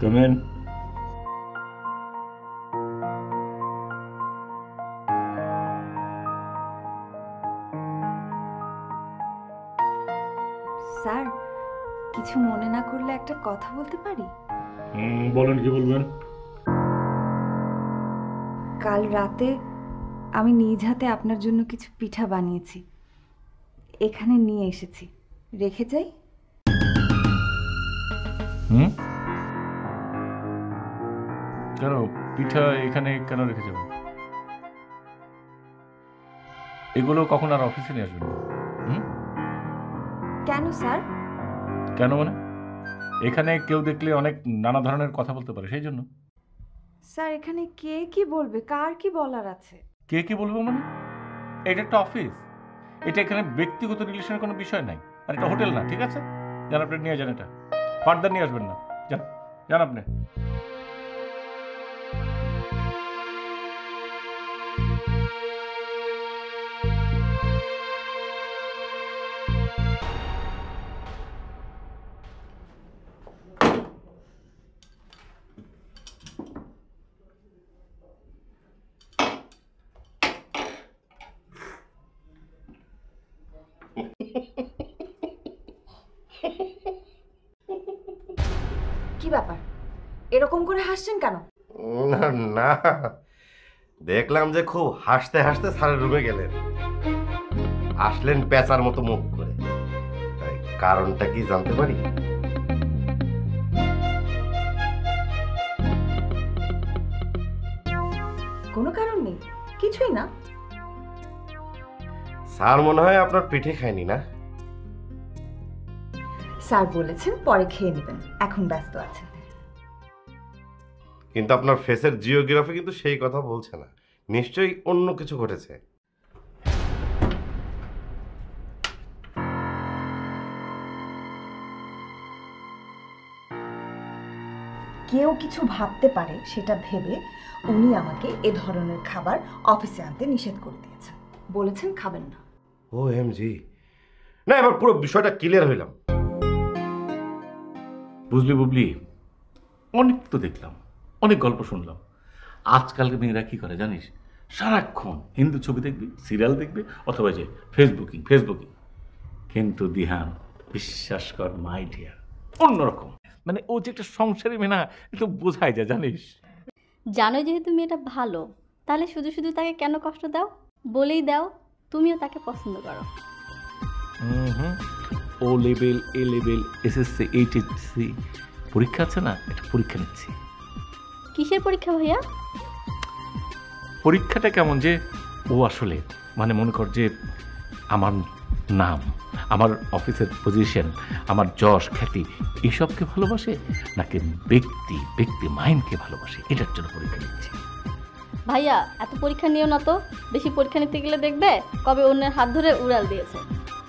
Come in. Sir, কিছু মনে না করলে একটা কথা বলতে পারি? বলেন, কি বলবেন? কাল রাতে আমি নিজ হাতে আপনার জন্য কিছু পিঠা বানিয়েছি, এখানে নিয়ে এসেছি। রেখে যাই? কেন পিঠা এখানে কেন রেখে যাবেন? এগুলো কখন আর অফিসে নিয়ে আসবেন? কেন স্যার? কেন মানে এখানে কেউ দেখলে অনেক নানা ধরনের কথা বলতে পারে, সেই জন্য। স্যার, এখানে কে কি বলবে, কার কি বলার আছে? কে কি বলবো মানে? এটা একটা অফিস, এটা এখানে ব্যক্তিগত রিলেশনের কোনো বিষয় নাই। আর এটা হোটেল না, ঠিক আছে? যান আপনি নিয়ে যান, এটা ফার্দার নিয়ে আসবেন না। যান যান আপনি। কি ব্যাপার, এরকম করে হাসছেন কেন? না না, দেখলাম যে খুব হাসতে হাসতে স্যারের রুমে গেলেন, আসলেন পেঁচার মতো মুখ করে। তাই কারণটা কি জানতে পারি? কোনো কারণ নেই, কিছুই না। স্যার মনে হয় আপনার পিঠে খায়নি না? স্যার বলেছেন পরে খেয়ে নেবেন, এখন ব্যস্ত আছেন। কিন্তু আপনার ফেসের জিওগ্রাফি কিন্তু সেই কথা বলছে না, নিশ্চয়ই অন্য কিছু ঘটেছে। কেউ কিছু ভাবতে পারে সেটা ভেবে উনি আমাকে এ ধরনের খাবার অফিসে আনতে নিষেধ করে দিয়েছেন, বলেছেন খাবেন না। ও এম জি, না এবার পুরো বিষয়টা ক্লিয়ার হইলাম। বুঝলি বুবলি, অনেক তো দেখলাম, অনেক গল্প শুনলাম। আজকালকে মেয়েরা কি করে জানিস? সারাক্ষণ হিন্দু ছবি দেখবি, সিরিয়াল দেখবে, অথবা যে ফেসবুকিং। কিন্তু দিহান, বিশ্বাস কর মাই ডিয়ার, অন্যরকম। মানে ও যে একটা সংসারী মেয়ে না, একটু বোঝাই যায় জানিস। জানো যেহেতু মেয়েটা ভালো, তাহলে শুধু শুধু তাকে কেন কষ্ট দাও? বলেই দাও তুমিও তাকে পছন্দ করো। O level, A level, SSC, HSC পরীক্ষা আছে না, একটা পরীক্ষা নিচ্ছি। কিসের পরীক্ষা ভাইয়া? পরীক্ষাটা কেমন যে ও আসলে মানে মনে কর যে আমার নাম, আমার অফিসের পজিশন, আমার যশ খ্যাতি এইসবকে ভালোবাসে, নাকি ব্যক্তি মাইন্ডকে ভালোবাসে, এটার জন্য পরীক্ষা নিচ্ছি। ভাইয়া এত পরীক্ষা নিও না তো, বেশি পরীক্ষা নিতে গেলে দেখবে কবে অন্যের হাত ধরে উড়াল দিয়েছে,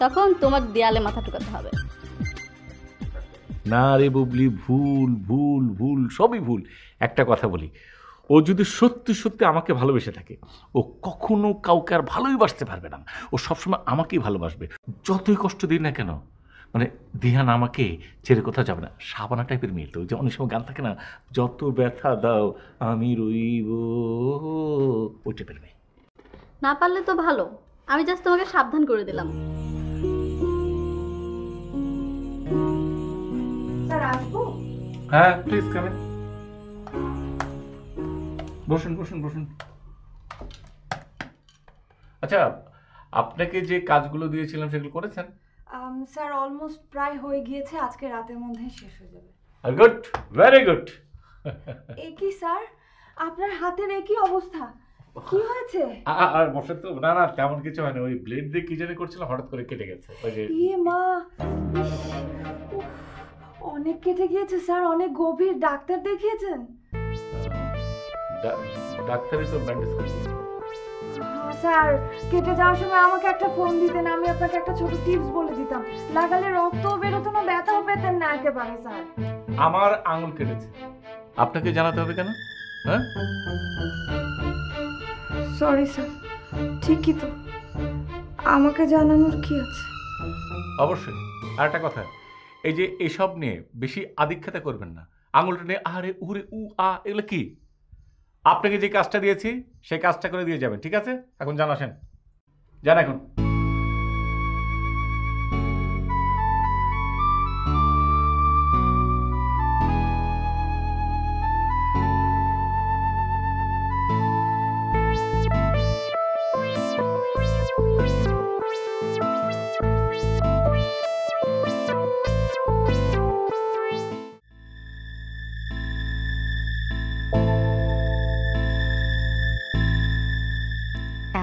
তখন তোমার দেয়ালে মাথা ঠুকাতে হবে। না রে বুবলি, ভুল, সবই ভুল। একটা কথা বলি, ও যদি সত্যি সত্যি আমাকে ভালোবেসে থাকে, ও কখনো কাউকে আর ভালোই বাসতে পারবে না। ও সবসময় আমাকেই ভালোবাসবে, যতই কষ্ট দিই না কেন। মানে দিহান আমাকে ছেড়ে কোথাও যাবে না। সাবানা টাইপের মেয়ে তো, যে অনেক সময় গান থাকে না, যত ব্যথা দাও আমি রইব, ওই টাইপের মেয়ে। না পারলে তো ভালো, আমি জাস্ট তোমাকে সাবধান করে দিলাম। স্যার আসবো? হ্যাঁ প্লিজ কাম ইন। বসুন। আচ্ছা, আপনাকে যে কাজগুলো দিয়েছিলাম সেগুলো করেছেন? স্যার অলমোস্ট প্রায় হয়ে গিয়েছে, আজকে রাতের মধ্যেই শেষ হয়ে যাবে। Good, very good. এ কি স্যার, আপনার হাতের এ কি অবস্থা, কি হয়েছে? আর বসে তো না তেমন কিছু হয়নি, ওই ব্লেড দিয়ে কি জানি করছিলাম, হঠাৎ করে কেটে গেছে। ওই যে ইয়ে মা, অনেক কেটে গিয়েছে স্যার, অনেক গভীর। ডাক্তার দেখিয়েছেন? ডাক্তারই তো ব্যান্ডেজ করেছে। স্যার কেটে যাওয়ার সময় আমাকে একটা ফোন দিতেন, আমি আপনাকে একটা ছোট টিপস বলে দিতাম, লাগালে রক্তও বেরোতো না, ব্যথাও পেতেন না একেবারে। স্যার আমার আঙুল কেটেছে, আপনাকে জানাতে হবে কেন? হ্যাঁ সরি স্যার, ঠিকই তো, আমাকে জানানোর কি আছে? অবশ্যই। আর একটা কথা, এই যে এসব নিয়ে বেশি আদিক্ষেতা করবেন না। আঙুলটা নিয়ে আরে উরে উ আ এগুলো কি? আপনাকে যে কাজটা দিয়েছি সেই কাজটা করে দিয়ে যাবেন, ঠিক আছে? এখন যান, আসেন, যান এখন।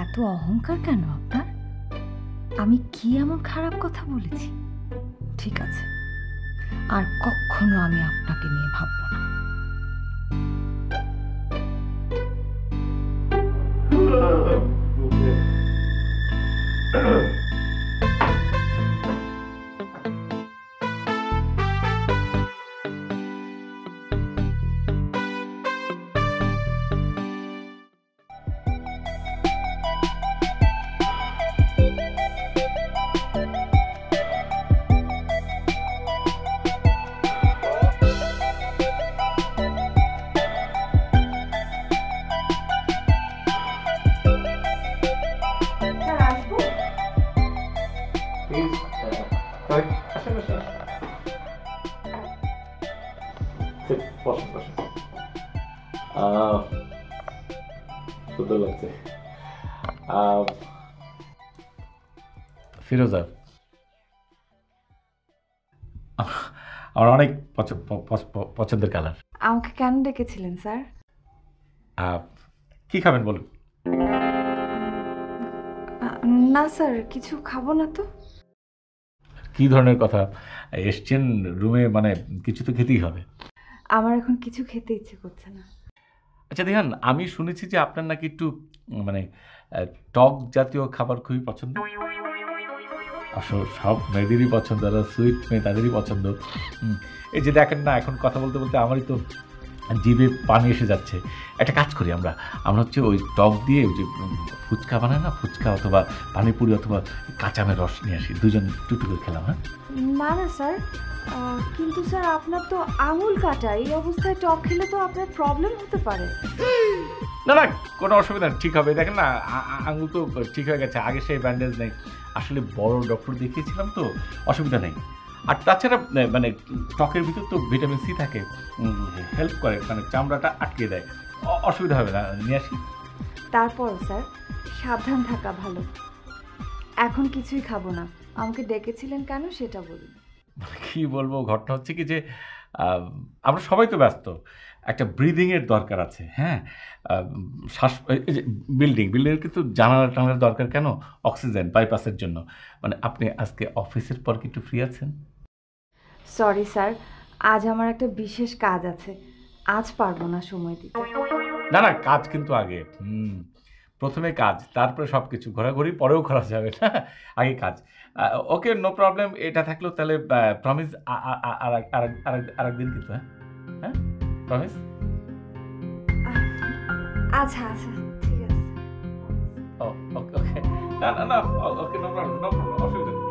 এত অহংকার কেন আপনার? আমি কি এমন খারাপ কথা বলেছি? ঠিক আছে, আর কখনো আমি আপনাকে নিয়ে ভাববো না। স্যার, আসবো? সুন্দর লাগছে। ফিরোজা, আমার অনেক পছন্দের কালার। আমাকে কেন ডেকেছিলেন স্যার? কি খাবেন বলুন? না স্যার, কিছু খাবো না তো। কি ধরনের কথা? এসছেন রুমে, মানে কিছু তো খেতেই হবে। আমার এখন কিছু খেতে ইচ্ছে করছে না। আচ্ছা দিহান, আমি শুনেছি যে আপনার নাকি একটু মানে টক জাতীয় খাবার খুবই পছন্দ। আসলে সব মেয়েদেরই পছন্দ, আর সুইট মেয়ে তাদেরই পছন্দ। এই যে দেখেন না, এখন কথা বলতে বলতে আমারই তো জিভে পানি এসে যাচ্ছে। একটা কাজ করি, আমরা হচ্ছে ওই টক দিয়ে ওই যে ফুচকা বানায় না, ফুচকা অথবা পানিপুরি অথবা কাঁচামের রস নিয়ে আসি, দুজন টুটু করে খেলাম। হ্যাঁ না না স্যার, কিন্তু স্যার আপনার তো আঙুল কাটা, এই অবস্থায় টক খেলে তো আপনার প্রবলেম হতে পারে। না না, কোনো অসুবিধা নেই, ঠিক হবে। দেখেন না, আঙুল তো ঠিক হয়ে গেছে, আগে সেই ব্যান্ডেজ নেই। আসলে বড় ডক্টর দেখিয়েছিলাম তো, অসুবিধা নেই। আর তাছাড়া মানে ত্বকের ভিতর তো ভিটামিন সি থাকে, হেল্প করে, মানে চামড়াটা আটকে দেয়, অসুবিধা হবে না, নিয়ে আসি। তারপরও স্যার সাবধান থাকা ভালো। এখন কিছুই খাবো না। আমাকে ডেকেছিলেন কেন সেটা বলুন। কি বলবো, ঘটনা হচ্ছে কি যে আমরা সবাই তো ব্যস্ত, একটা ব্রিদিংয়ের দরকার আছে। হ্যাঁ, শ্বাস, বিল্ডিংয়ের কিন্তু জানালা টানার দরকার কেন? অক্সিজেন বাইপাসের জন্য। মানে আপনি আজকে অফিসের পর কি একটু ফ্রি আছেন? সরি স্যার, আজ আমার একটা বিশেষ কাজ আছে, আজ পারবো না সময় দিতে। না না, কাজ কিন্তু আগে। প্রথমে কাজ, তারপরে সব কিছু, ঘোরাঘুরি পরেও করা যাবে না, আগে কাজ। ওকে, নো প্রবলেম। এটা থাকলেও তাহলে প্রমিস আরেকদিন কিন্তু। হ্যাঁ হ্যাঁ, প্রমিস। আচ্ছা আচ্ছা, ঠিক আছে। ওকে ওকে, না না না, ওকে, নো প্রবলেম, নো প্রবলেম, অসুবিধা নেই।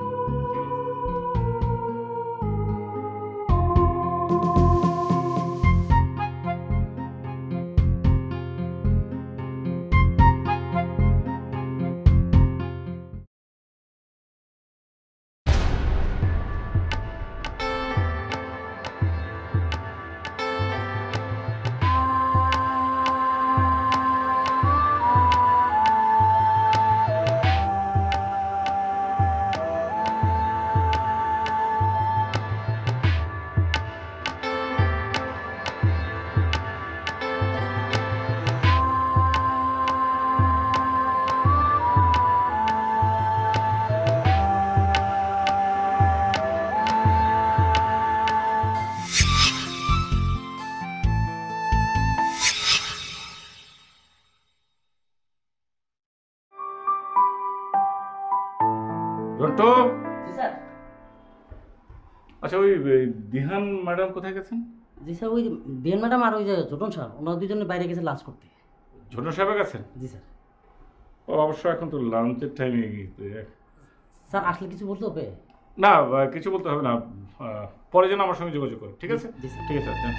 রন্টু, জি স্যার। আচ্ছা ওই দিহান ম্যাডাম কোথায় গেছেন? জি স্যার, ওই বিএন ম্যাডাম আর ওই যে ছোটন স্যার, ওনারা দুজনে বাইরে গেছে লাঞ্চ করতে। ঝোনা সাহেবের গেছেন? জি স্যার। ও অবশ্য এখন তো লাঞ্চের টাইমে গিয়েছে। স্যার আসলে কিছু বলতে হবে? না কিছু বলতে হবে না, পরে যেন আমার সঙ্গে যোগাযোগ করো, ঠিক আছে? জি স্যার। ঠিক আছে, যান।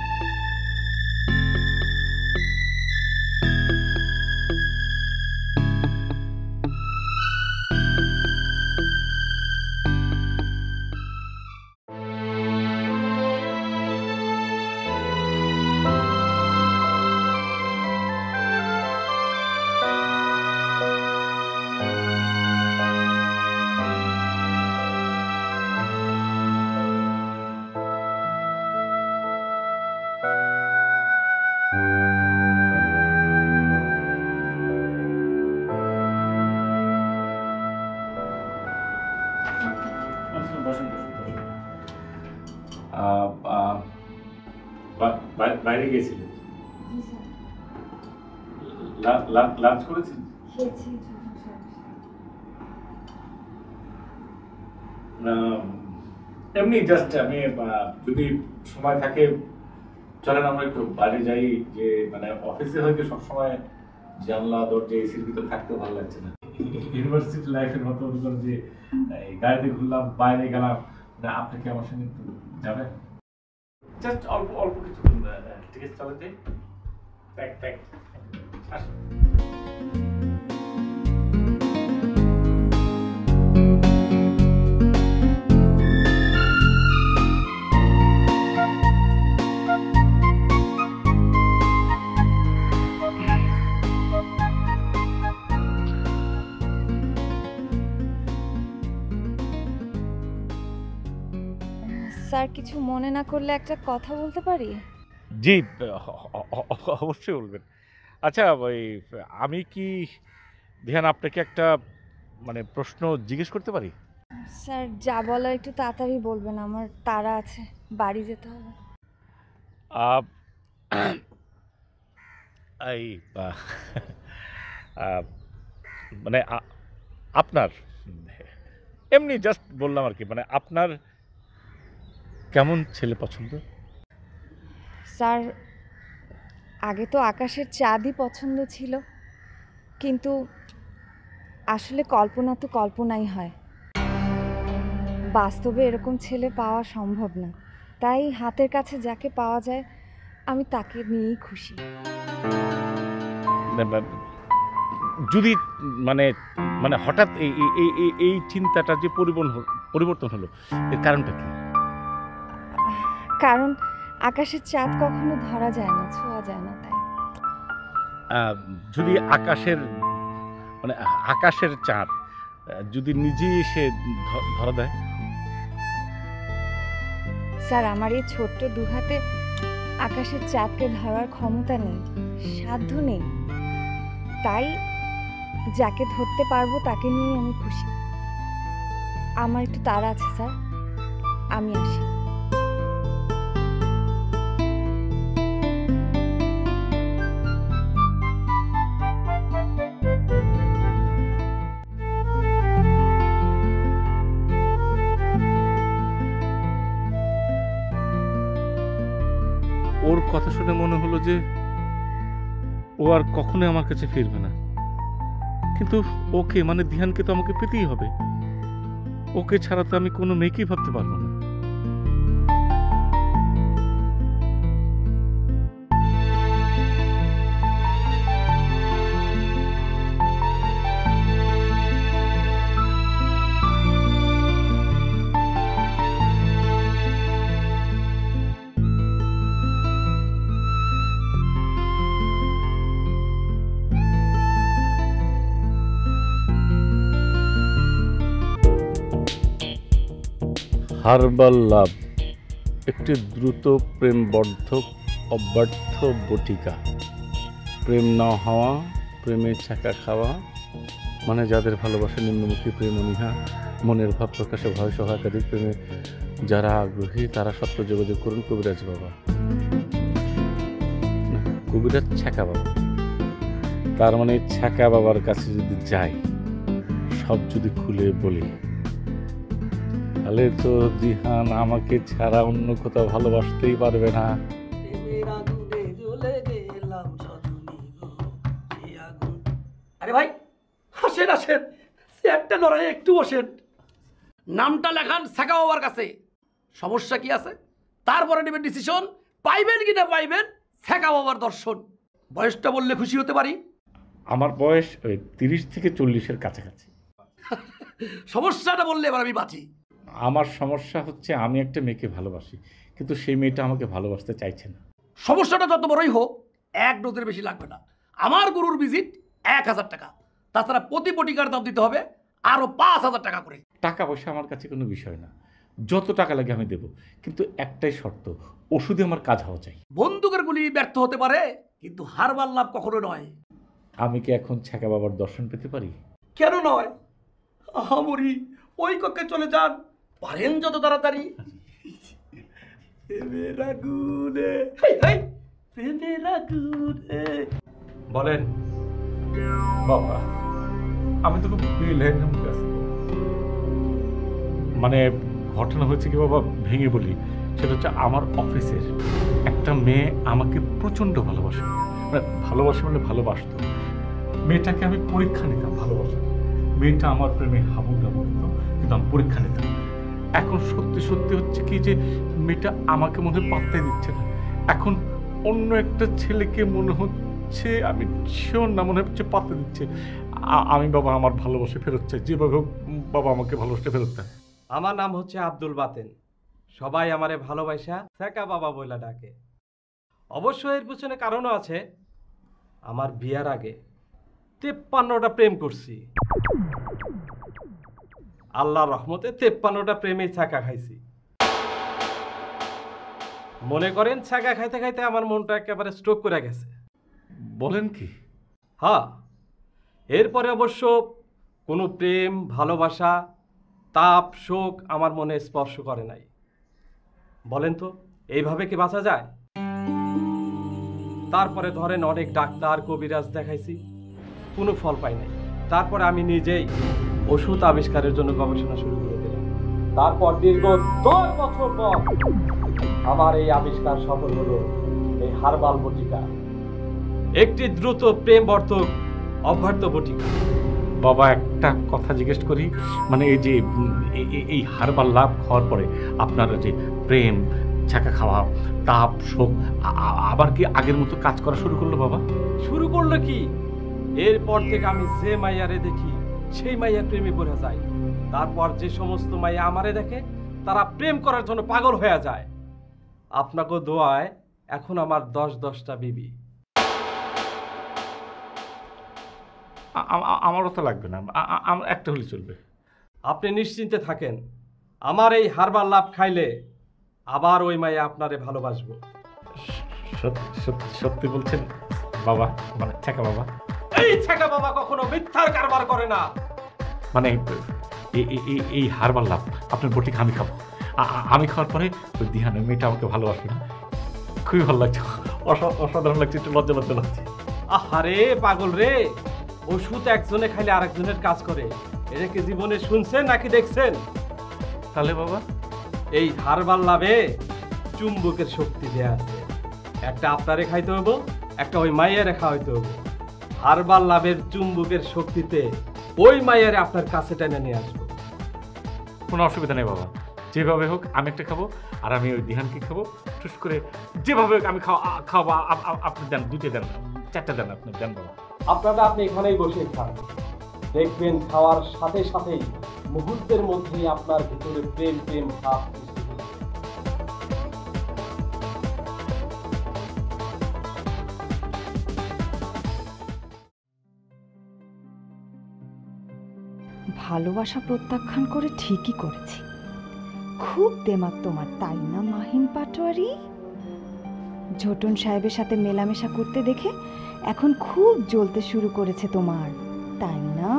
আচ্ছা, বসেন, বসেন, বসেন। বাইরে গিয়েছিলেন? লাঞ্চ করেছেন? এমনি জাস্ট আমি যদি সময় থাকে চলেন আমরা একটু বাইরে যাই, যে মানে অফিসে হয়তো সবসময় জানলা দরজা এসির ভিতরে থাকতে ভালো লাগছে না। ইউনিভার্সিটি লাইফের মতো ধরুন যে এই গাড়িতে ঘুরলাম, বাইরে গেলাম, না আপনি কি আমার সঙ্গে একটু যাবেন? জাস্ট অল্প অল্প কিছু, ঠিক আছে চলে যাই। ব্যাক ব্যাক আসুন। স্যার কিছু মনে না করলে একটা কথা বলতে পারি? জি, অবশ্যই বলবেন। আচ্ছা, ওই আমি কি ধ্যান আপনাকে একটা মানে প্রশ্ন জিজ্ঞেস করতে পারি? স্যার যা বলার একটু তাড়াতাড়ি বলবেন, আমার তাড়া আছে, বাড়ি যেতে হবে। আহ, এই আহ, আহ, মানে আপনার এমনি জাস্ট বললাম আর কি, মানে আপনার কেমন ছেলে পছন্দ? স্যার আগে তো আকাশের চাঁদই পছন্দ ছিল, কিন্তু আসলে কল্পনা তো কল্পনাই হয়, বাস্তবে এরকম ছেলে পাওয়া সম্ভব না। তাই হাতের কাছে যাকে পাওয়া যায় আমি তাকে নিয়েই খুশি। যদি মানে মানে হঠাৎ এই এই এই এই চিন্তাটা যে পরিবর্তন হলো, এর কারণটা কি? কারণ আকাশের চাঁদ কখনো ধরা যায় না, ছোঁয়া যায় না, তাই। যদি আকাশের মানে আকাশের চাঁদ যদি নিজেই এসে ধরা দেয়? স্যার আমার এই ছোট্ট দুহাতে আকাশের চাঁদকে ধরার ক্ষমতা নেই, সাধ্য নেই, তাই যাকে ধরতে পারবো তাকে নিয়ে আমি খুশি। আমার একটু তাড়া আছে স্যার, আমি আসি। ওর কথা শুনে মনে হলো যে ও আর কখনোই আমার কাছে ফিরবে না, কিন্তু ওকে মানে ধ্যানকে তো আমাকে পেতেই হবে, ওকে ছাড়া তো আমি কোনো মেয়েকেই ভাবতে পারবো না। হার্বাল লাভ একটি দ্রুত প্রেমবর্ধক অব্যর্থ বটিকা। প্রেম না হওয়া, প্রেমে ছাকা খাওয়া, মানে যাদের ভালোবাসা নিম্নমুখী প্রেম অনীহা, মনের ভাব প্রকাশে ভয় সহ একাধিক প্রেমে যারা আগ্রহী তারা সত্য যোগাযোগ করুন কবিরাজ বাবা। না, কবিরাজ ছাকা বাবা। তার মানে ছাকা বাবার কাছে যদি যাই, সব যদি খুলে বলি, তাহলে তো দিহান আমাকে ছাড়া অন্য কোথাও ভালোবাসতেই পারবে না। আরে ভাই আসেন আসেন, চেয়ারটা লড়াই একটু বসেন। নামটা লেখান শেখা বাবার কাছে। সমস্যা কি আছে তারপরে নেবেন ডিসিশন, পাইবেন কি না পাইবেন শেখা বাবার দর্শন। বয়সটা বললে খুশি হতে পারি। আমার বয়স ওই 30 থেকে 40-এর কাছাকাছি। সমস্যাটা বললে এবার আমি বাঁচি। আমার সমস্যা হচ্ছে আমি একটা মেয়েকে ভালোবাসি, কিন্তু সেই মেয়েটা আমাকে ভালোবাসতে চাইছে না। সমস্যাটা যত বড়ই হোক 1 ডোজের বেশি লাগবে না। আমার গরুর ভিজিট 1000 টাকা, তাছাড়া প্রতি বটিকার দাম দিতে হবে আরো 5000 টাকা করে। টাকা পয়সা আমার কাছে কোনো বিষয় না, যত টাকা লাগে আমি দেব, কিন্তু একটাই শর্ত, ওষুধে আমার কাজ হওয়া চাই। বন্দুকের গুলি ব্যর্থ হতে পারে, কিন্তু হারবার লাভ কখনো নয়। আমি কি এখন ছেঁকা বাবার দর্শন পেতে পারি? কেন নয়? আহামরি ওই কক্ষে চলে যান, পারেন যত তাড়াতাড়ি। প্রেমের আগুনে, হেই, হেই, প্রেমের আগুনে। বলেন বাবা, আমি তো খুব বেলেন কাছে, মানে ঘটনা হয়েছে কি বাবা, ভেঙে বলি, সেটা হচ্ছে আমার অফিসের একটা মেয়ে আমাকে প্রচণ্ড ভালোবাসে, মানে ভালোবাসে মানে ভালোবাসতো। মেয়েটাকে আমি পরীক্ষা নিতাম ভালোবাসা, মেয়েটা আমার প্রেমে হাবুডাবু দিত, কিন্তু আমি পরীক্ষা নিতাম। এখন সত্যি সত্যি হচ্ছে কি যে মেয়েটা আমাকে মনে হয় পাত্তাই দিচ্ছে না, এখন অন্য একটা ছেলেকে মনে হচ্ছে, আমি শিওর না, মনে হচ্ছে পাত্তা দিচ্ছে। আমি বাবা আমার ভালোবাসা ফেরত চাই, যেভাবে হোক বাবা আমাকে ভালোবাসা ফেরত দেয়। আমার নাম হচ্ছে আব্দুল বাতেন, সবাই আমারে ভালোবাসা শেখা বাবা বইলা ডাকে। অবশ্য এর পিছনে কারণও আছে। আমার বিয়ার আগে 53টা প্রেম করছি, আল্লাহর রহমতে 53টা প্রেমে ছাকা খাইছি। মনে করেন ছাকা খাইতে খাইতে আমার মনটা একেবারে স্ট্রোক করে গেছে। বলেন কি? হ্যাঁ, এরপরে অবশ্য কোনো প্রেম ভালোবাসা তাপ শোক আমার মনে স্পর্শ করে নাই। বলেন তো এইভাবে কি বাঁচা যায়? তারপরে ধরেন অনেক ডাক্তার কবিরাজ দেখাইছি, কোনো ফল পাই নাই। তারপরে আমি নিজেই ওষুধ আবিষ্কারের জন্য গবেষণা শুরু করে দিলাম। তারপর দীর্ঘ 10 বছর পর আমার এই আবিষ্কার সফল হলো, এই হার্বাল বটিকা, একটি দ্রুত প্রেম বর্ধক অভ্যর্থ বটিকা। বাবা একটা কথা জিজ্ঞেস করি, মানে এই যে এই হারবাল লাভ খাওয়ার পরে আপনারা যে প্রেম ছাকা খাওয়া তাপ শোক আবার কি আগের মতো কাজ করা শুরু করলো বাবা? শুরু করলো কি, এরপর থেকে আমি যে মাইয়ারে দেখি সেই মাইয়ার প্রেমে পড়ে যায়। তারপর যে সমস্ত মাইয়া আমারে দেখে তারা প্রেম করার জন্য পাগল হয়ে যায়। আপনাকে দোয়ায় এখন আমার 10-10টা বিবি। আমারও তো লাগবে না, আমার একটা হলে চলবে। আপনি নিশ্চিন্তে থাকেন, আমার এই হারবাল লাভ খাইলে আবার ওই মাইয়া আপনারে ভালোবাসবো। সত্যি বলছেন বাবা, মানে ছাকা বাবা? এই ছাকা বাবা কখনো মিথ্যার কারবার করে না। মানে এই হারবাল লাভ আপনার বটিকে আমি খাবো, আমি খাওয়ার পরে ওই দিহানের মেয়েটা আমাকে ভালোবাসবে না? খুবই ভালো লাগছে, অসাধারণ লাগছে, একটু লজ্জা লজ্জা লাগছে। আহারে পাগল রে, ওষুধ একজনে খাইলে আরেকজনের কাজ করে, এটা কি জীবনে শুনছেন নাকি দেখছেন? তাহলে বাবা এই হারবাল লাভে চুম্বকের শক্তি দেয়া আছে, একটা আপনারে খাইতে হইব, একটা ওই মাইয়ারে খাওয়াইতে হইব। হারবাল লাভের চুম্বকের শক্তিতে ওই মাইয়ারে আপনার কাছে টেনে নিয়ে আসবো। কোনো অসুবিধা নেই বাবা, যেভাবে হোক আমি একটা খাবো, আর আমি ওই দিহানকে খাবো, টুস করে যেভাবে হোক আমি খাওয়াবো। আপনি দেন, 2টে দেন, 4টে দেন, আপনি দেন বাবা। আপনি এখানেই বসে খান, দেখবেন খাওয়ার সাথে সাথেই মুহূর্তের মধ্যেই আপনার ভিতরে প্রেম প্রেম ভাব সৃষ্টি হবে। ভালোবাসা প্রত্যাখ্যান করে ঠিকই করেছি। খুব দেমাগ তোমার, তাই না মাহিন পাটোয়ারি? ঝোটন সাহেবের সাথে মেলামেশা করতে দেখে এখন খুব জ্বলতে শুরু করেছে তোমার, তাই না?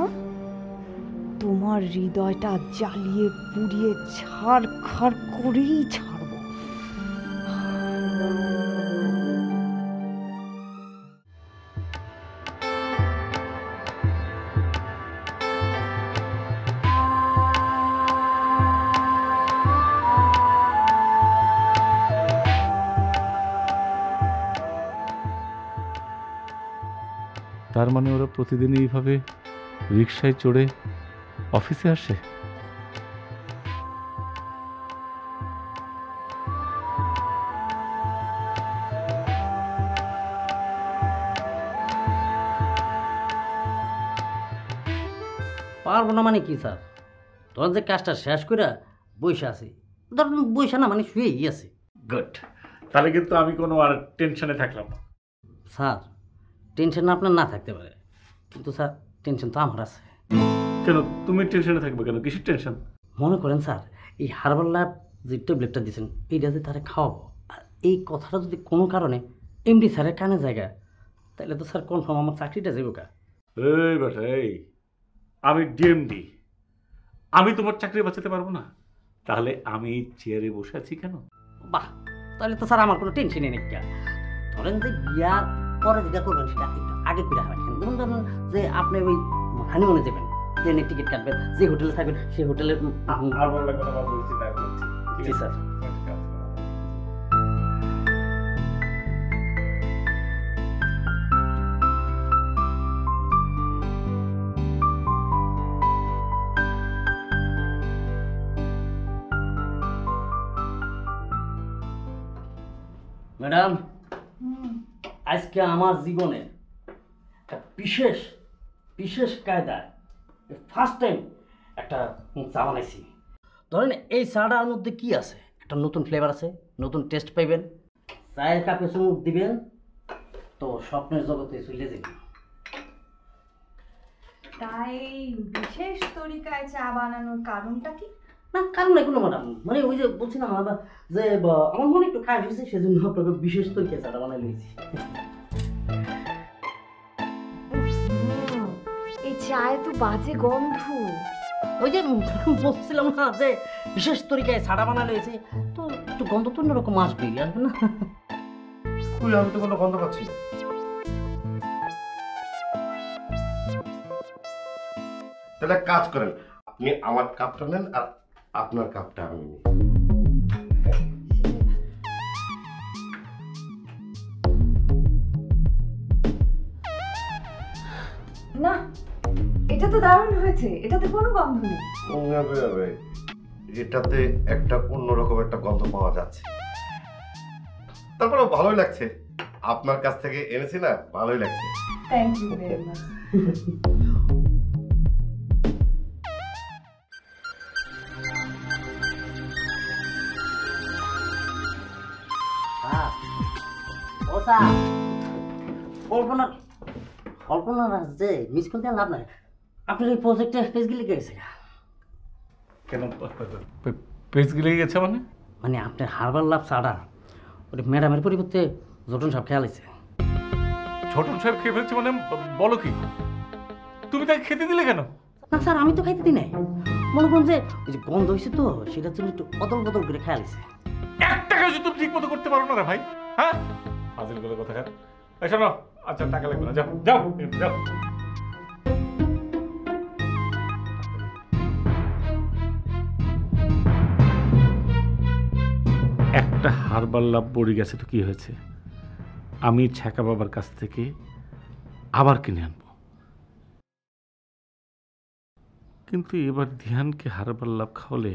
তোমার হৃদয়টা জ্বালিয়ে পুড়িয়ে ছাড়খাড় করেই ছাড়বো। তার মানে ওরা প্রতিদিন এইভাবে রিকশায় চড়ে অফিসে আসে? পারবো না মানে কি স্যার? ধরেন যে কাজটা শেষ করে বসে আছি, ধরেন বসে না মানে শুয়েই আছি। গুড, তাহলে কিন্তু আমি কোনো আর টেনশনে থাকলাম না। স্যার টেনশন আপনার না থাকতে পারে, কিন্তু স্যার টেনশন তো আমার আছে। কেন তুমি টেনশনে থাকবে কেন? কিসের টেনশন? মনে করেন স্যার, এই হার্বাল ল্যাব যে ট্যাবলেটটা দিয়েছেন এইটা যে তারা খাওয়াবো, আর এই কথাটা যদি কোনো কারণে এমডি স্যারের কানে জায়গা, তাহলে তো স্যার কনফার্ম আমার চাকরিটা যাবো কা। এই বেটা এই, আমি ডিএমডি, আমি তোমার চাকরি বাঁচাতে পারবো না? তাহলে আমি চেয়ারে বসে আছি কেন? বাহ, তাহলে তো স্যার আমার কোনো টেনশনই নেই। ধরেন যে বিয়ার পরে যেটা করবেন সেটা একটু আগে করে রাখেন। যেমন ধরেন যে আপনি ওই হানিমুনে যাবেন, প্লেনের টিকিট কাটবেন, যে হোটেলে থাকবেন সেই হোটেলে। আর ভালো লাগবে না, বলছি তাই বলছি। জি স্যার। ম্যাডাম, আজকে আমার জীবনে একটা বিশেষ বিশেষ কায়দায় ফার্স্ট টাইম একটা চা বানাইছি। ধরেন এই চাটার মধ্যে কি আছে, একটা নতুন ফ্লেভার আছে, নতুন টেস্ট পাইবেন। চায়ের কাপে চুমুক দিবেন তো স্বপ্নের জগতে চলে যাবেন। তাই বিশেষ তরিকায় চা বানানোর কারণটা কি? না, কারণ নাই কোনো ম্যাডাম, মানে ওই যে বলছিলাম আমরা যে আমার মনে একটু খারাপ হয়েছে, সেজন্য আপনাকে বিশেষ তরিকায় চাটা বানাই লইছি। এই চায়ে তো বাজে গন্ধ। ওই যে বলছিলাম না যে বিশেষ তরিকায় চাটা বানাই লইছে, তো একটু গন্ধ তো অন্যরকম আসবে, আসবে না? কই, আমি তো কোনো গন্ধ পাচ্ছি না। তাহলে এক কাজ করেন, আপনি আমার কাপটা নেন আর আপনার কাপটা আমি নিই। না, এটা তো দারুণ হয়েছে, এটাতে কোনো গন্ধ নেই। এটাতে একটা অন্যরকম একটা গন্ধ পাওয়া যাচ্ছে, তারপরেও ভালোই লাগছে। আপনার কাছ থেকে এনেছি না, ভালোই লাগছে। Thank you very much. ও স্যার, কল্পনার যে মিস করতে লাভ নাই, আপনার এই প্রজেক্টে পেজ গিলে গেছে। কেন পেজ গিলে গেছে মানে? মানে আপনার হার্বাল লাভ চাটা ওই ম্যাডামের পরিবর্তে জটন সাহেব খেয়াল আছে। ছোটন সাহেব খেয়ে ফেলছে মানে? বলো কি, তুমি তাকে খেতে দিলে কেন? না স্যার, আমি তো খাইতে দিই নাই, মনে করুন যে ওই যে গন্ধ হয়েছে তো সেটার জন্য একটু অদল বদল করে খেয়াল আছে। একটা কাজ তুমি ঠিক মতো করতে পারো না রে ভাই, হ্যাঁ? ফাজিল গুলো কথা খান। এই শোনো, আচ্ছা টাকা লাগবে না, যাও যাও যাও। একটা হার্বাল লাভ পড়ে গেছে তো কি হয়েছে, আমি ছ্যাঁকা বাবার কাছ থেকে আবার কিনে আনবো। কিন্তু এবার ধ্যানকে হার্বাল লাভ খাওয়ালে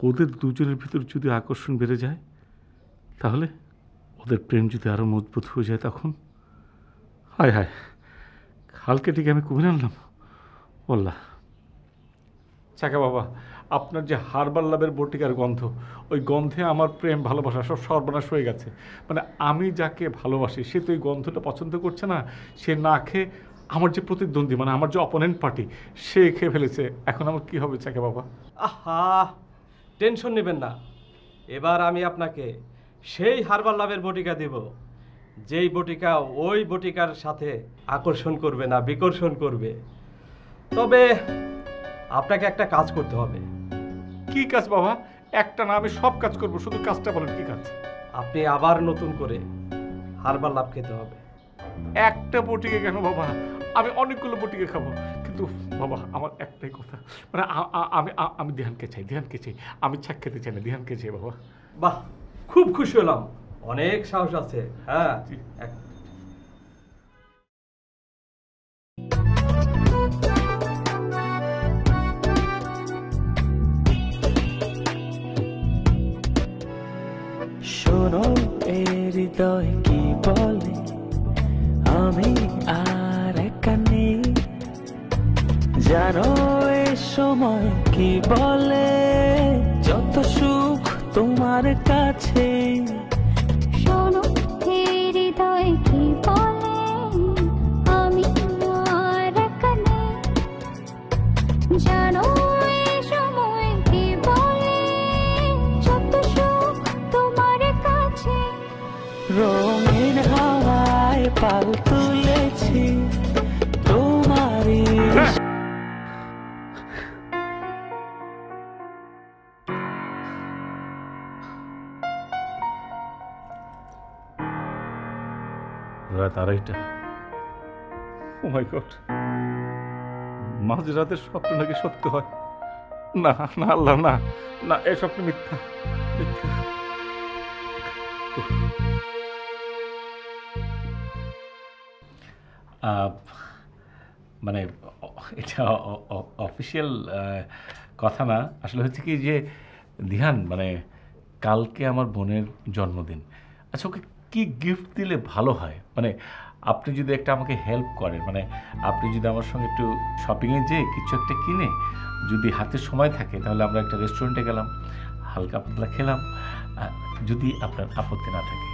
ওদের দুজনের ভিতর যদি আকর্ষণ বেড়ে যায়, তাহলে ওদের প্রেম যদি আরো মজবুত হয়ে যায়, তখন হায় হায়, কালকে ঠিক আমি কুমির আনলাম বললা। চাকা বাবা, আপনার যে হার্বাল লাভের বটিকার গন্ধ, ওই গন্ধে আমার প্রেম ভালোবাসা সব সর্বনাশ হয়ে গেছে। মানে আমি যাকে ভালোবাসি সে তো এই গন্ধটা পছন্দ করছে না, সে না খেয়ে আমার যে প্রতিদ্বন্দ্বী, মানে আমার যে অপোনেন্ট পার্টি, সে খেয়ে ফেলেছে। এখন আমার কি হবে চাকা বাবা? আহা, টেনশন নেবেন না, এবার আমি আপনাকে সেই হার্বাল লাভের বটিকা দেব, যেই বটিকা ওই বটিকার সাথে আকর্ষণ করবে না, বিকর্ষণ করবে। তবে আপনাকে একটা কাজ করতে হবে। কি কাজ বাবা? একটা না, আমি সব কাজ করবো, শুধু কাজটা বলেন কি কাজ? আপনি আবার নতুন করে হার্বাল লাভ খেতে হবে। একটা বটিকে কেন বাবা? আমি অনেকগুলো বটিকে খাবো। কিন্তু বাবা আমার একটাই কথা, মানে আমি ধ্যানকে চাই, ধ্যানকে চাই, আমি ছাক খেতে চাই না, ধ্যানকে চাই বাবা। বাহ, খুব খুশি হলাম, অনেক সাহস আছে। হ্যাঁ, শোনো এ হৃদয় কি বলে, আমি আর একা নেই, রঙিন হাওয়ায় পাল তুলেছি তোমারই রাত আড়াইটা। ও মাই গড, মাঝরাতের স্বপ্ন নাকি সত্য হয়? না না আল্লাহ, না না, এই স্বপ্ন মিথ্যা মিথ্যা। মানে এটা অফিসিয়াল কথা না, আসলে হচ্ছে কি যে ধ্যান, মানে কালকে আমার বোনের জন্মদিন। আচ্ছা, ওকে কি গিফট দিলে ভালো হয়? মানে আপনি যদি একটা আমাকে হেল্প করেন, মানে আপনি যদি আমার সঙ্গে একটু শপিংয়ে যেয়ে কিছু একটা কিনে, যদি হাতে সময় থাকে তাহলে আমরা একটা রেস্টুরেন্টে গেলাম, হালকা পাতলা খেলাম, যদি আপনার আপত্তি না থাকে।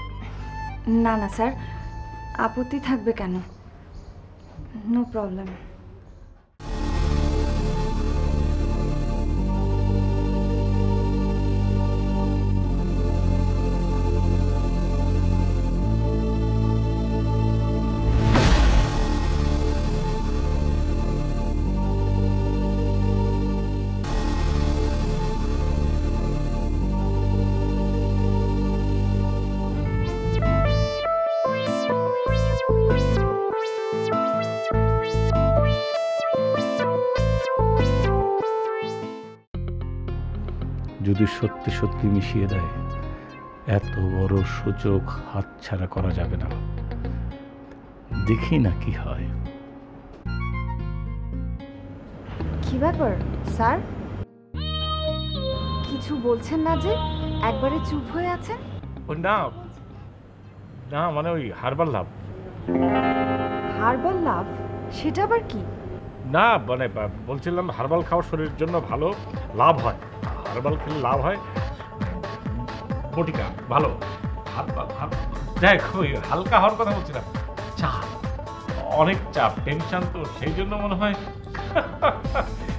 না না স্যার, আপত্তি থাকবে কেন? No problem. যদি সত্যি সত্যি মিশিয়ে দেয়, এত বড় সুযোগ হাতছাড়া করা যাবে না। দেখি না কি হয়। কি ব্যাপার স্যার, কিছু বলছেন না যে? একবারে চুপ হয়ে আছেন। ও না না, মানে ওই হার্বাল লাভ। হার্বাল লাভ? সেটা আবার কি? না মানে বলছিলাম হার্বাল খাওয়া শরীরের জন্য ভালো, লাভ হয়। হার্বাল খেলে লাভ হয়, বটিকা ভালো। দেখ, ওই হালকা হওয়ার কথা বলছিলাম। চাপ, অনেক চাপ, টেনশন, তো সেই জন্য মনে হয়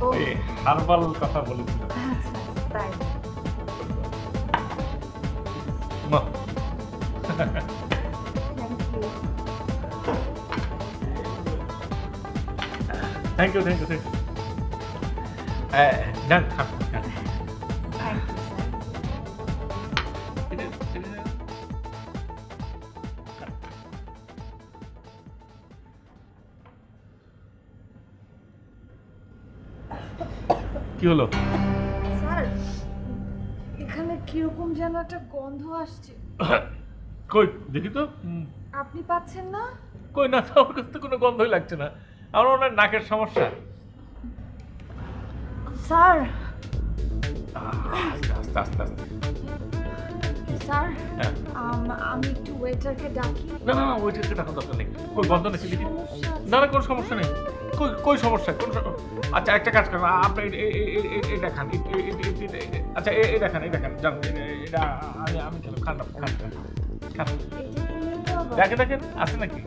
ওই হার্বাল কথা বলেছিলাম। তাই? Thank you thank you thank you. ডান, খান খান। কি হলো? স্যার, এখানে কিরকম যেন একটা গন্ধ আসছে। কই দেখি তো। আপনি পাচ্ছেন না? কই না, আমার কাছে তো কোনো গন্ধই লাগছে না। আমার মনে হয় নাকের সমস্যা। স্যার আস্তে আস্তে আস্তে। স্যার, হ্যাঁ। আমি একটু ওয়েটারকে ডাকি। না না না, ওইটাকে ডাকার দরকার নেই। কই গন্ধ নাকি দেখি। না না, কোনো সমস্যা নেই। কই কই সমস্যা, কোন আচ্ছা একটা কাজ করেন, আপনি এটা খান। আচ্ছা এটা খান, এটা খান, জান। এটা আমি খেলাম, খান খান খান খান। দেখেন দেখেন আছে নাকি।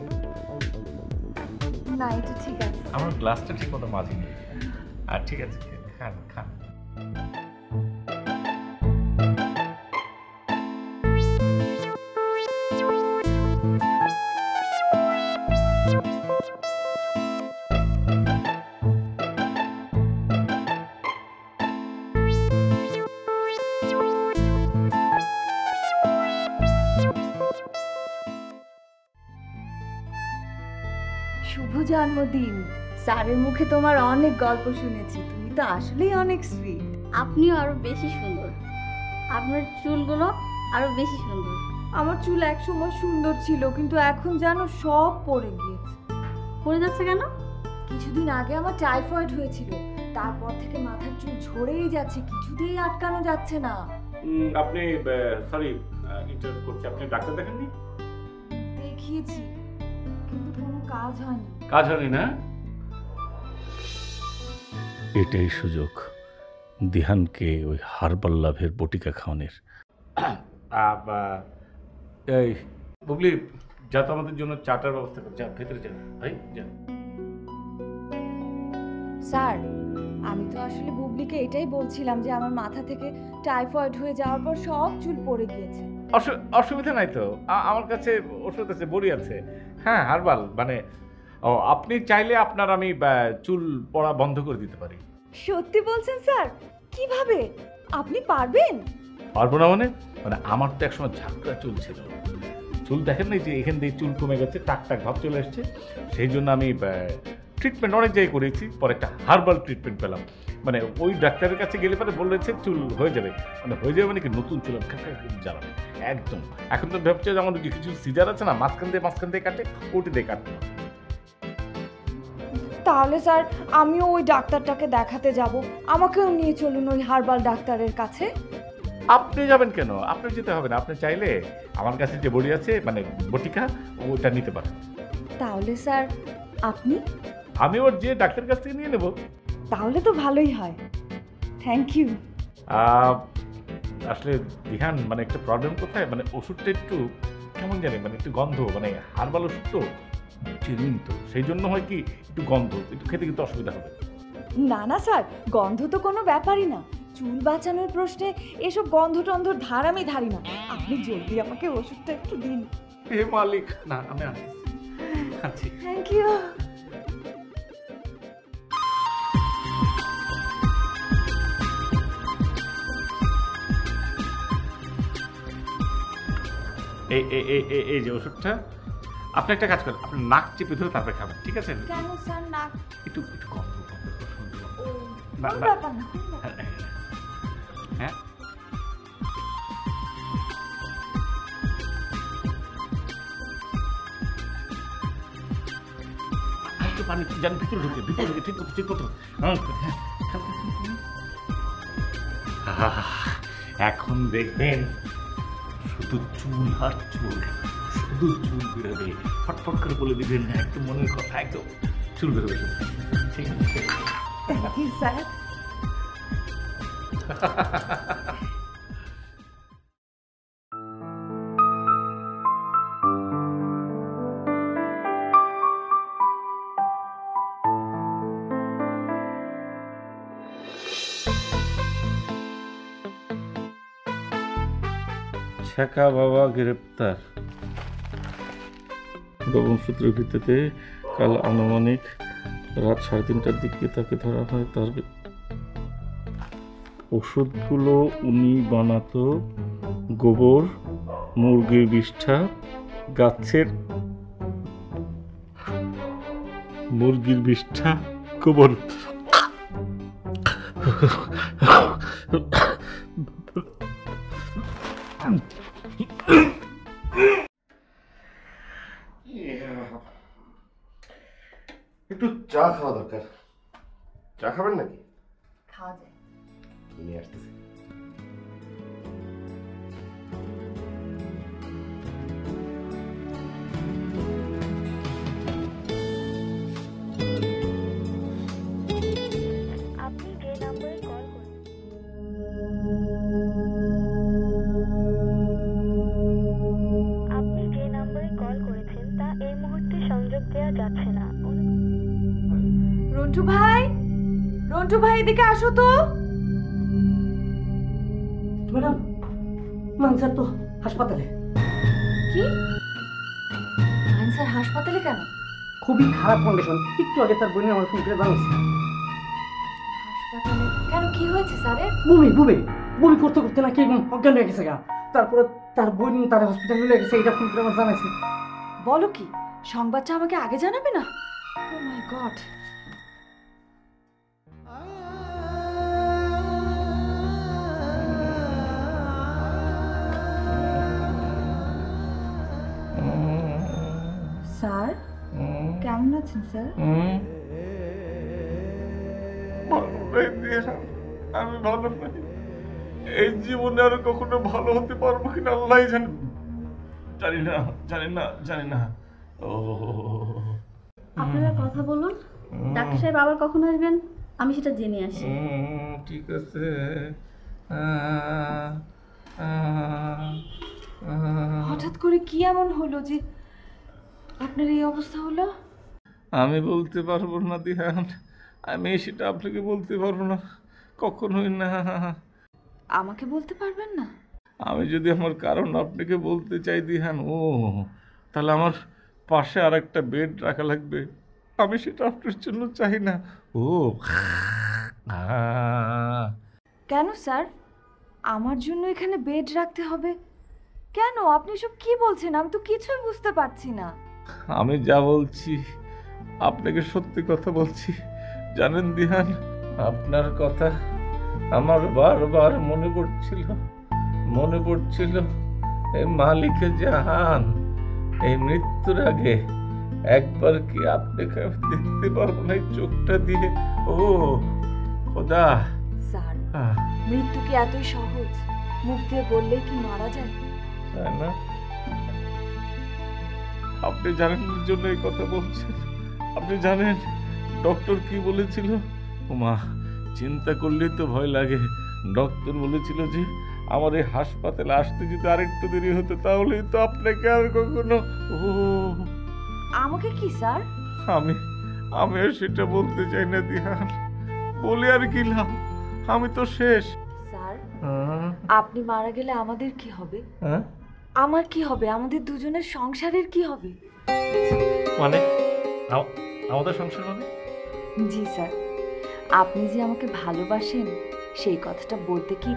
না, এটা ঠিক আছে। আমার গ্লাসটা ঠিক মতো মাঝিনি। আর ঠিক আছে, খান খান। শুভ জন্মদিন। স্যারের মুখে তোমার অনেক গল্প শুনেছি, তুমি তো আসলেই অনেক সুইট। আপনিও আরো বেশি সুন্দর, আপনার চুলগুলো আরো বেশি সুন্দর। আমার চুল একসময় সুন্দর ছিল, কিন্তু এখন যেন সব পড়ে গিয়েছে। পড়ে যাচ্ছে কেন? কিছুদিন আগে আমার টাইফয়েড হয়েছিল, তারপর থেকে মাথার চুল ঝরেই যাচ্ছে, কিছুতেই আটকানো যাচ্ছে না। আপনি সরি ইন্টারাপ্ট করছি, আপনি ডাক্তার দেখেননি? দেখিয়েছি, কিন্তু কোনো কাজ হয়নি। কাজ হয়নি না? এটাই সুযোগ দিহানকে ওই হার্বাল লাভের বটিকা খাওয়ানোর। এই বুবলি, যা তো আমাদের জন্য চাটার ব্যবস্থা কর। যা ভেতরে যা ভাই, যা। স্যার, আমি তো আসলে বুবলিকে এটাই বলছিলাম যে আমার মাথা থেকে টাইফয়েড হয়ে যাওয়ার পর সব চুল পড়ে গিয়েছে। অসুবিধা নাই তো, আমার কাছে ওষুধ আছে, বড়ি আছে। হ্যাঁ, হার্বাল মানে আপনি চাইলে আপনার আমি চুল পড়া বন্ধ করে দিতে পারি। সত্যি বলছেন স্যার? কিভাবে? আপনি পারবেন? পারবো না মানে? মানে আমার তো একসময় ঝাঁকড়া চুল ছিল, চুল দেখেন না যে এখান দিয়ে চুল কমে গেছে, টাক টাক ভাব চলে এসছে। সেই জন্য আমি ট্রিটমেন্ট অনেক জায়গায় করেছি, পরে একটা হার্বাল ট্রিটমেন্ট পেলাম। মানে ওই ডাক্তারের কাছে গেলে পরে বলেছে চুল হয়ে যাবে, মানে হয়ে যাবে মানে কি নতুন চুল জ্বালাবে একদম। এখন তো ভাবছে যে আমাদের কিছু সিজার আছে না, মাঝখান দিয়ে কাটে, ওটি দিয়ে কাটতে হবে। তাহলে স্যার আমিও ওই ডাক্তারটাকে দেখাতে যাব, আমাকেও নিয়ে চলুন ওই হার্বাল ডাক্তারের কাছে। আপনি যাবেন কেন? আপনার যেতে হবে না, আপনি চাইলে আমার কাছে যে বড়ি আছে মানে বটিকা, ওটা নিতে পারেন। তাহলে স্যার আপনি? আমি ওর যে ডাক্তারের কাছ থেকে নিয়ে নেব। তাহলে তো ভালোই হয়, থ্যাংক ইউ। আসলে দিহান মানে একটা প্রবলেম কোথায়, মানে ওষুধটা একটু কেমন জানি, মানে একটু গন্ধ, মানে হার্বাল ওষুধ তো চিনিন তো, সেই জন্য হয় কি একটু গন্ধ, একটু খেতে কিন্তু অসুবিধা হবে। না না স্যার, গন্ধ তো কোনো ব্যাপারই না, চুল বাঁচানোর প্রশ্নে এসব গন্ধ টন্ধর ধার আমি ধারি না। আপনি জলদি আমাকে ওষুধটা একটু দিন। হে মালিক, না আমি আনছি। Thank you. এই যে ওষুধটা, আপনি একটা কাজ করেন, আপনি নাক চেপে ধরে তারপরে খাবেন, ঠিক আছে? কেন স্যার? নাক একটু একটু গন্ধ কোনো ব্যাপার না। হ্যাঁ, একটু পানি যান, ভিতরে ঢুকে ঠিক মতো। এখন দেখবেন শুধু চুল আর চুল, শুধু চুল বেরোবে, ফটফট করে বলে দিবেন না, একদম মনের কথা, একদম চুল বেরোবে। ঠিক আছে থ্যাংক ইউ স্যার। শেখা বাবা গ্রেপ্তার। গোপন সূত্রের ভিত্তিতে কাল আনুমানিক রাত 3:30টার দিকে তাকে ধরা হয়। তার ওষুধগুলো উনি বানাতো গোবর, মুরগির বিষ্ঠা, গাছের মুরগির বিষ্ঠা, গোবর, একটু চা খাওয়া দরকার। চা খাবেন নাকি? খাওয়া যায়। নিয়ে আসতেছি। আপনি যে নম্বরে কল করেছেন তা এই মুহূর্তে সংযোগ দেওয়া যাচ্ছে না। রন্টু ভাই, রন্টু ভাই এদিকে আসো তো। ম্যাডাম, স্যার তো হাসপাতালে। কি? স্যার হাসপাতালে কেন? খুবই খারাপ কন্ডিশন, একটু আগে তার বোনে আমার ফোন করে জানাইছে। হাসপাতালে কেন? কি হয়েছে স্যারের? বমি করতে করতে নাকি অজ্ঞান হয়ে গেছে গা। তারপরে তার বোন তার হসপিটালে নিয়ে গেছে, এটা ফোন করে আমার জানাইছে। বলো কি? সংবাদটা আমাকে আগে জানাবে না? ও মাই গড। স্যার কেমন আছেন স্যার? আমি ভালো নাই, এই জীবনে আর কখনো ভালো হতে পারবো কিনা আল্লাহ জানি না। ও আপনারা কথা বলুন, ডাক্তার সাহেব আবার কখন আসবেন আমি সেটা জেনে আসি। ঠিক আছে। হঠাৎ করে কি এমন হলো যে আপনার এই অবস্থা হলো? আমি বলতে পারবো না দিহান, আমি সেটা আপনাকে বলতে পারবো না, কখনোই না। আমাকে বলতে পারবেন না? আমি যদি আমার কারণ আপনাকে বলতে চাই দিহান, তাহলে আমার পাশে আর একটা বেড রাখা লাগবে। আমি সেটা আপনার জন্য চাই না। কেন স্যার, আমার জন্য এখানে বেড রাখতে হবে কেন? আপনি সব কি বলছেন? আমি তো কিছুই বুঝতে পারছি না। আমি যা বলছি আপনাকে সত্যি কথা বলছি। জানেন দিহান, আপনার কথা আমার বারবার মনে পড়ছিল এই মালিকে জাহান, এই মৃত্যুর আগে একবার কি আপনাকে দেখতে পারবো না এই চোখটা দিয়ে? খোদা। স্যার, মৃত্যু কি এতই সহজ? মুখ দিয়ে বললেই কি মারা যায়? তাই না? আপনি জানেন জন্য এই কথা বলছেন? আপনি জানেন ডক্টর কি বলেছিল? মা, চিন্তা করলেই তো ভয় লাগে। ডক্টর বলেছিল যে আমার এই হাসপাতালে আসতে যদি আরেকটু দেরি হতো তাহলেই তো আপনাকে আর কখনো। আমাকে কি স্যার? আমি আর সেটা বলতে চাই না দিহান, বলে আর কি লাভ? আমি তো শেষ। স্যার, আপনি মারা গেলে আমাদের কি হবে? আমার কি হবে? আমাদের দুজনের সংসারের কি হবে? মানে আমাদের সংসার মানে? জি স্যার, আপনি যে আমাকে ভালোবাসেন সেই কথাটা বলতে কি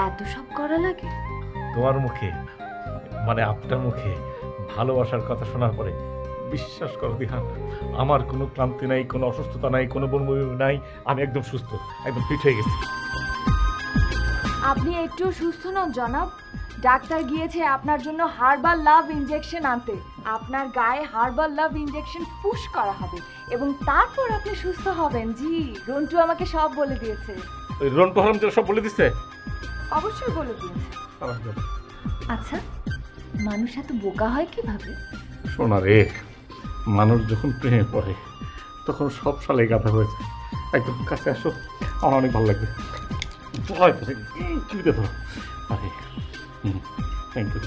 এত সব করা লাগে? তোমার মুখে, মানে আপনার মুখে ভালোবাসার কথা শোনার পরে বিশ্বাস করো দিহান, আমার কোনো ক্লান্তি নাই, কোনো অসুস্থতা নাই, কোনো বমি নাই। আমি একদম সুস্থ, একদম ফিট হয়ে গেছি। আপনি একটু সুস্থ নন জনাব। ডাক্তার গিয়েছে আপনার জন্য হার্বাল লাভ ইনজেকশন আনতে। আপনার গায়ে হার্বাল লাভ ইনজেকশন পুশ করা হবে এবং তারপর আপনি সুস্থ হবেন। জি, রন্টু আমাকে সব বলে দিয়েছে। রন্টু হারাম সব বলে দিচ্ছে? অবশ্যই বলে দিয়েছে। আচ্ছা, মানুষ এত বোকা হয় কিভাবে? শোনা রে, মানুষ যখন প্রেমে পড়ে তখন সব সালে গাধা হয়ে যায়। একদম কাছে আসো, আমার অনেক ভালো লাগবে। ভয় পেয়ে ধরো। আরে থ্যাংক ইউ।